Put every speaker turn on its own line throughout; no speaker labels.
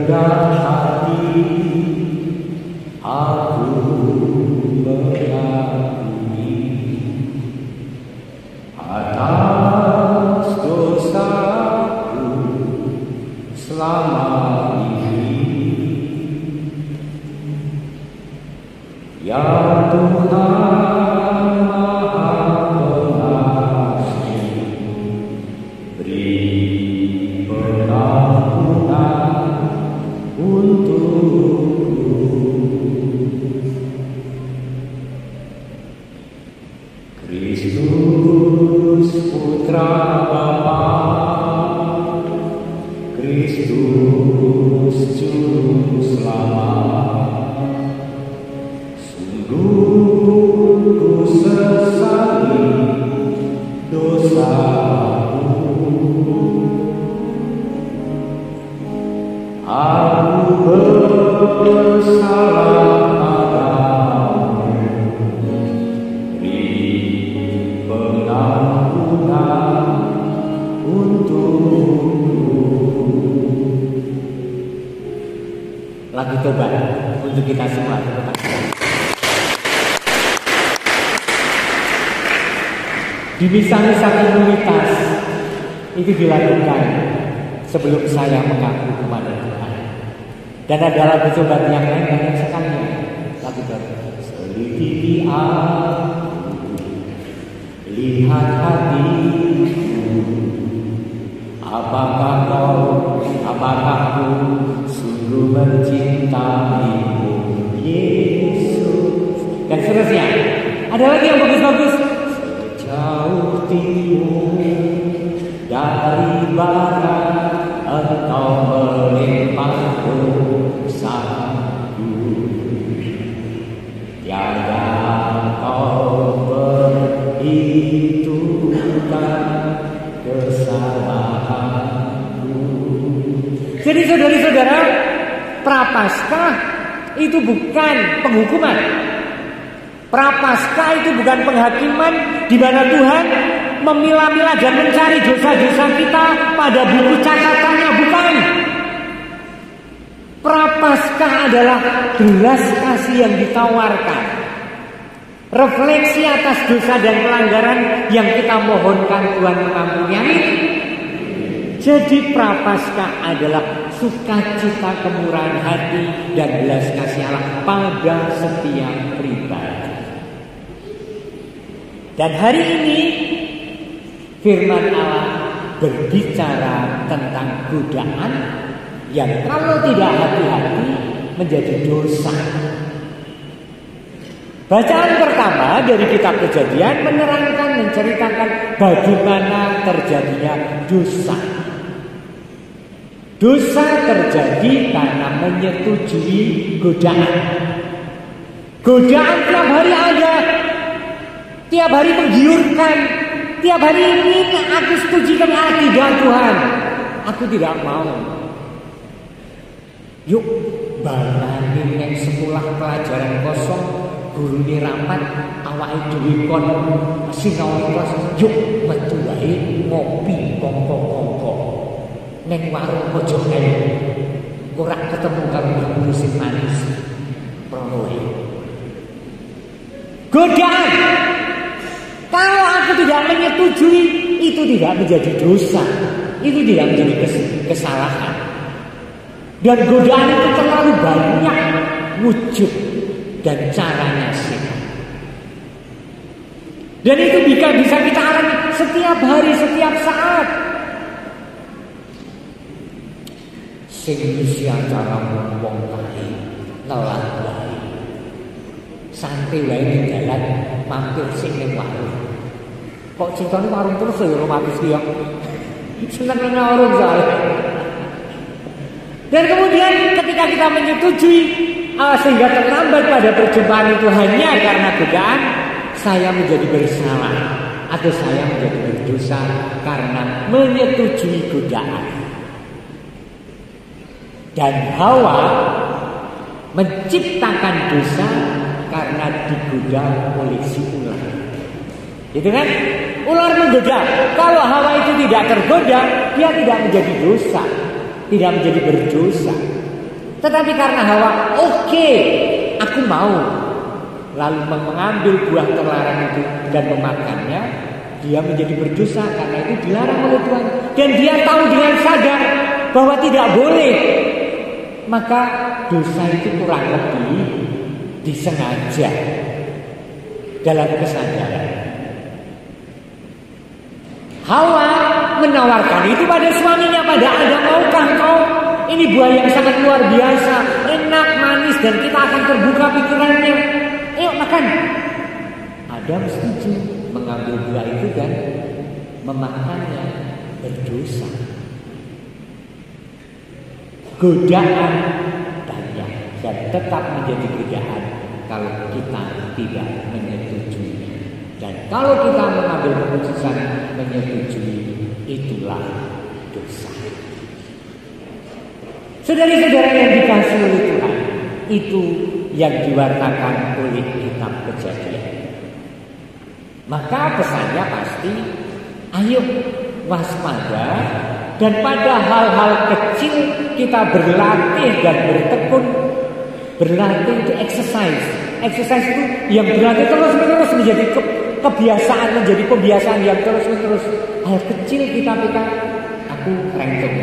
Berat hati aku mengakui atas dosaku selama ini. Ya Tuhan Maha Pengasih, beri pengampunan untukku. Kristus Putra Bapa, Kristus Juru Selamat, sungguh ku sesali dosaku. Aku bersalah padamu, beri pengampunan untukku. Lagu tobat untuk kita semua. Di misa-misa komunitas itu dilakukan sebelum saya mengaku kepada Tuhan. Dan ada lagu tobat yang lain banyak sekali. Lagu tobat. Selidiki aku, lihat hatiku, apakah aku sungguh mencintaimu, Yesus. Dan seterusnya. Ada lagi yang bagus-bagus. Sejauh timur dari barat, engkau melimpah dosaku. Tiada kau perhitungkan kesalahanku. Jadi saudara-saudara, Prapaskah itu bukan penghukuman. Prapaskah itu bukan penghakiman di mana Tuhan memilah-milah dan mencari dosa-dosa kita pada buku catatannya, bukan. Prapaskah adalah belas kasih yang ditawarkan, refleksi atas dosa dan pelanggaran yang kita mohonkan Tuhan mengampuni. Amin. Jadi Prapaskah adalah sukacita kemurahan hati dan belas kasih Allah pada setiap pribadi. Dan hari ini firman Allah berbicara tentang godaan yang kalau tidak hati-hati menjadi dosa. Bacaan pertama dari kitab Kejadian menerangkan, menceritakan bagaimana terjadinya dosa. Dosa terjadi karena menyetujui godaan. Godaan tiap hari ada, tiap hari menggiurkan, tiap hari ini aku setuju dengan tidak Tuhan, aku tidak mau. Yuk balani yang sekolah pelajaran kosong, guru ini rapat, awak itu kon sinau kelas. Yuk metu wae ngopi kongko-kongko neng warung pojok ae. Ora ketemu karo guru sing manis. Prono. Godaan. Kalau aku tidak menyetujui, itu tidak menjadi dosa. Itu tidak menjadi kesalahan. Dan godaan itu terlalu banyak wujud dan caranya sih. Dan itu bisa kita alami setiap hari, setiap saat. Sing isi acara wong kae nelat wae. Santai wae ning dalan mampir sing ning warung. Kok cintane warung terus ya romantis dia. Seneng nang warung soalnya. Dan kemudian ketika kita menyetujui sehingga terlambat pada perjumpaan itu hanya karena godaan, saya menjadi bersalah atau saya menjadi berdosa karena menyetujui godaan. Dan Hawa menciptakan dosa karena digoda oleh si ular. Itu kan? Ular menggoda. Kalau Hawa itu tidak tergoda, dia tidak menjadi dosa, tidak menjadi berdosa. Tetapi karena Hawa, oke, aku mau, lalu mengambil buah terlarang itu dan memakannya, dia menjadi berdosa karena itu dilarang oleh Tuhan. Dan dia tahu dengan sadar bahwa tidak boleh. Maka dosa itu kurang lebih disengaja dalam kesadaran. Hawa menawarkan itu pada suaminya, pada Adam, maukah kau? Ini buah yang sangat luar biasa, enak, manis, dan kita akan terbuka pikirannya. Ayo makan. Adam setuju mengambil buah itu dan memakannya, berdosa. Godaan banyak dan tetap menjadi godaan kalau kita tidak menyetujui. Dan kalau kita mengambil keputusan menyetujui, itulah dosa. Saudara-saudara yang dikasihi oleh Tuhan, itu yang diwartakan oleh kitab Kejadian. Maka pesannya pasti, ayo waspada, dan pada hal-hal kecil kita berlatih dan bertekun. Berlatih itu exercise. Exercise itu yang berlatih terus-menerus menjadi kebiasaan, menjadi pembiasaan yang terus-menerus. Hal kecil kita aku rengceng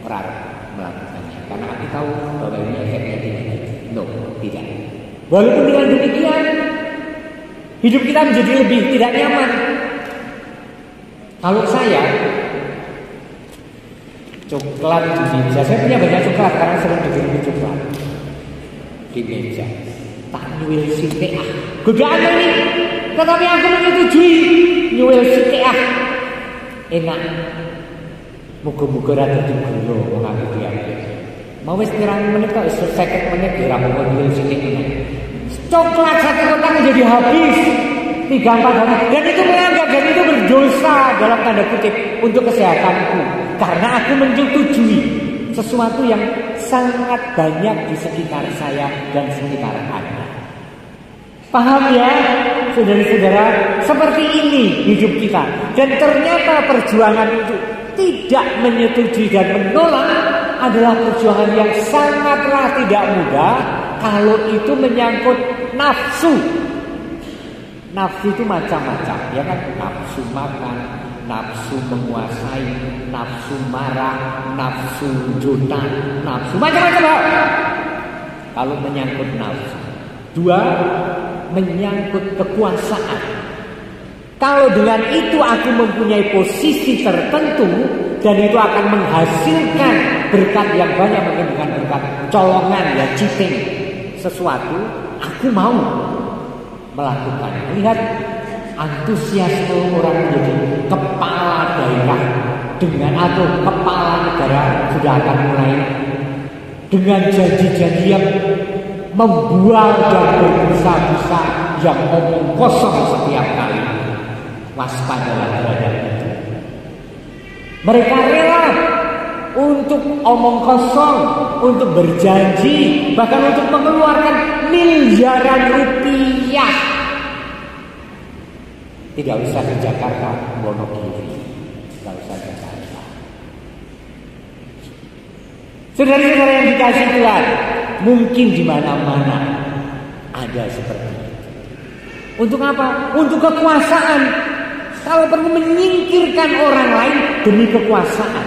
orang melakukannya karena aku tahu bahwa ini efeknya tidak. No, tidak. Walaupun dengan demikian hidup kita menjadi lebih tidak nyaman. Kalau saya coklat di meja, saya punya banyak coklat karena sering diberi coklat di meja. Tak nyuil sithik ah. Godaan ini, tetapi aku menyetujui nyuil sithik ah. Enak. Muga-muga ra dadi gula wong aku dia. Mau wis pirang menit kok 50 menit ya ra mau nyuil sithik meneh. Coklat satu kotak menjadi habis 3-4 hari. Dan itu melanggar, dan itu berdosa dalam tanda kutip untuk kesehatanku. Karena aku menyetujui sesuatu yang sangat banyak di sekitar saya dan sekitar Anda. Paham ya, saudara-saudara? Seperti ini hidup kita. Dan ternyata perjuangan itu tidak menyetujui dan menolak adalah perjuangan yang sangatlah tidak mudah kalau itu menyangkut nafsu. Nafsu itu macam-macam, ya kan? Nafsu makan, nafsu menguasai, nafsu marah, nafsu juta, nafsu macam-macam hal. Kalau menyangkut nafsu. 2, menyangkut kekuasaan. Kalau dengan itu aku mempunyai posisi tertentu dan itu akan menghasilkan berkat yang banyak, mungkin bukan berkat colongan ya, cheating sesuatu, aku mau melakukan. Lihat antusiasme orang menjadi kepala daerah dengan atau kepala negara sudah akan mulai dengan janji-janji yang membual dan berbusa-busa yang omong kosong setiap kali. Waspadalah terhadap itu. Mereka rela untuk omong kosong, untuk berjanji, bahkan untuk mengeluarkan miliaran rupiah. Tidak usah ke Jakarta, Wonogiri, tidak usah ke Jakarta. Saudara-saudara yang dikasih Tuhan, mungkin di mana-mana ada seperti itu. Untuk apa? Untuk kekuasaan. Kalau perlu menyingkirkan orang lain demi kekuasaan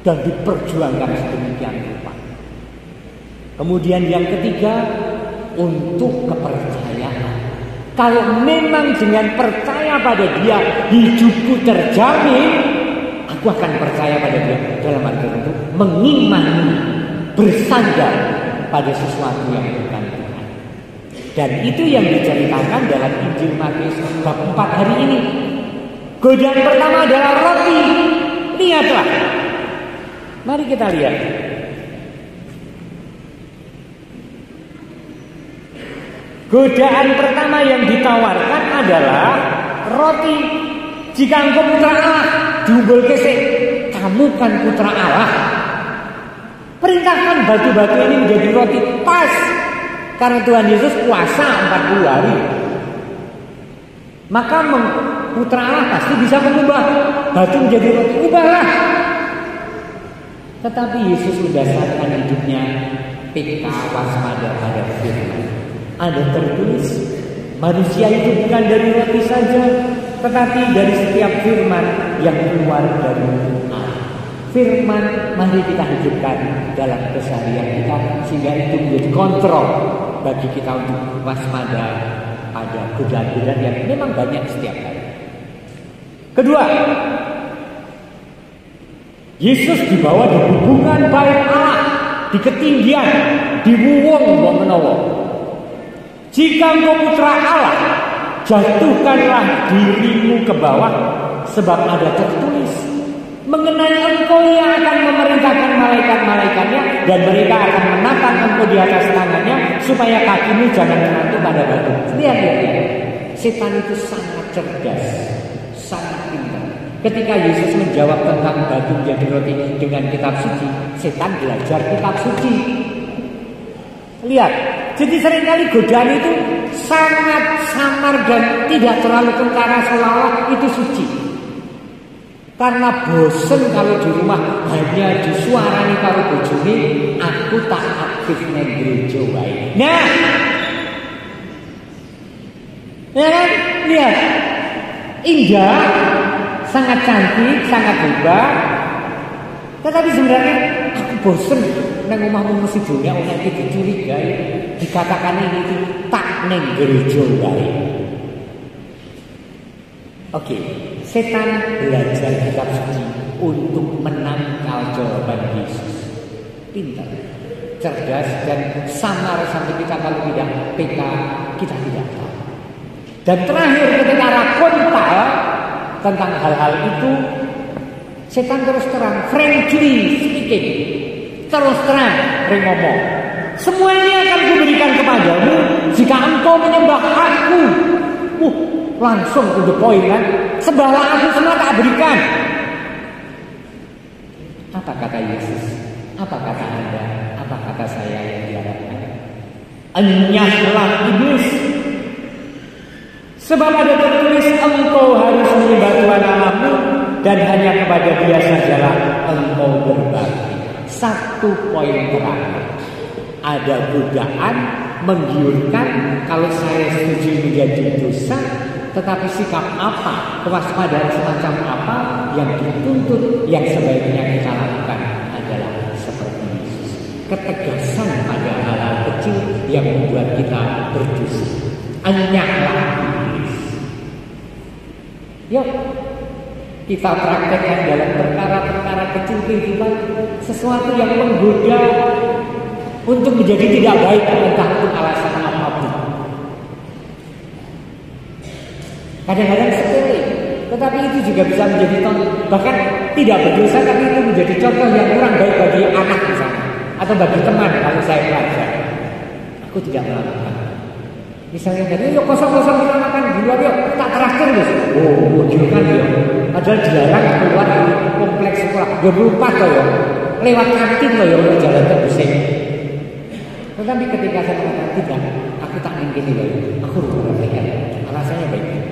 dan diperjuangkan sedemikian rupa. Kemudian yang ketiga, untuk kepercayaan. Kalau memang dengan percaya pada dia hidupku terjamin, aku akan percaya pada dia. Dalam arti itu mengimani, bersandar pada sesuatu yang bukan Tuhan. Dan itu yang diceritakan dalam Injil Matius bab 4 hari ini. Godaan pertama adalah roti. Lihatlah. Mari kita lihat. Godaan pertama yang ditawarkan adalah roti. Jika engkau putra Allah, diunggul kesek, kamu kan putra Allah. Perintahkan batu-batu ini menjadi roti. Pas. Karena Tuhan Yesus puasa 40 hari. Maka putra Allah pasti bisa mengubah batu menjadi roti. Ubahlah. Tetapi Yesus mendasarkan hidupnya PK waspada pada firman. Ada tertulis, manusia itu bukan dari roti saja, tetapi dari setiap firman yang keluar dari Allah. Firman mari kita hidupkan dalam keseharian kita, sehingga itu menjadi kontrol bagi kita untuk waspada pada godaan-godaan yang memang banyak setiap hari. Kedua, Yesus dibawa di hubungan bait Allah, di ketinggian, di wuwung menawa. Jika engkau putra Allah, jatuhkanlah dirimu ke bawah, sebab ada tertulis, mengenai engkau ia akan memerintahkan malaikat-malaikatnya, dan mereka akan menatang engkau di atas tangannya, supaya kakimu jangan menantuk pada batu. Lihat. Setan itu sangat cerdas, sangat pintar. Ketika Yesus menjawab tentang batu menjadi roti dengan kitab suci, setan belajar kitab suci. Lihat, jadi seringkali godaan itu sangat samar dan tidak terlalu kentara, seolah-olah itu suci. Karena bosen kalau di rumah hanya disuarani karo bojone, aku tak aktif nang gereja wae. Nah, ya kan? Lihat, indah, sangat cantik, sangat hebat. Tetapi sebenarnya aku bosen nang omahmu mesti dunia ana iki dicurigai, dikatakan ini itu tak nang gereja wae. Oke, setan belajar kitab suci untuk menangkal jawaban Yesus. Pintar, cerdas, dan samar sampai kita kalau tidak PK, kita tidak tahu. Dan terakhir ketika rakonta tentang hal-hal itu, setan terus terang, frankly speaking, terus terang ngomong, semua ini akan kuberikan kepadamu jika engkau menyembah aku. Langsung to the point kan, sembahlah aku semua tak berikan. Apa kata Yesus? Apa kata Anda? Apa kata saya yang diharapkan? Enyahlah iblis, sebab ada tertulis engkau harus menyembah Tuhan Allahmu, dan hanya kepada Dia sajalah engkau berbakti. Satu poin terakhir, ada godaan menggiurkan kalau saya setuju menjadi dosa. Tetapi sikap apa, kewaspadaan semacam apa yang dituntut, yang sebaiknya kita lakukan adalah seperti Yesus. Ketegasan pada hal-hal kecil yang membuat kita berdosa. Enyahlah iblis. Yuk, kita praktekkan dalam perkara-perkara kecil kehidupan, sesuatu yang menggoda untuk menjadi tidak baik, entah untuk alasan apapun. Kadang-kadang sepele, tetapi itu juga bisa menjadi contoh, bahkan tidak berdosa, tapi itu menjadi contoh yang kurang baik bagi anak misalnya, atau bagi teman kalau saya pelajar. Aku tidak melakukan. Misalnya tadi, yuk kosong-kosong kita makan di luar yuk, tak terakhir loh. Oh, kan ya. Padahal dilarang keluar dari kompleks sekolah. Gak lupa toh ya, lewat kantin loh ya, jalan terbusing. Tetapi ketika saya mengatakan tidak, aku tak ingin loh, aku berpikir alasannya baik.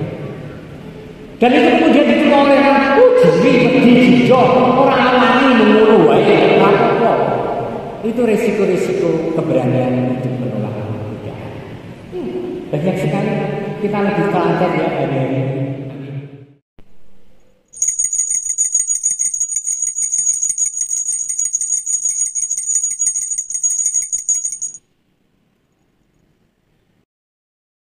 Dan itu kemudian diterima oleh orang, jadi orang alami mengeluh, apa-apa. Itu resiko-resiko keberanian untuk menolak godaan. Banyak sekali kita lebih teladan ya hari-hari ini.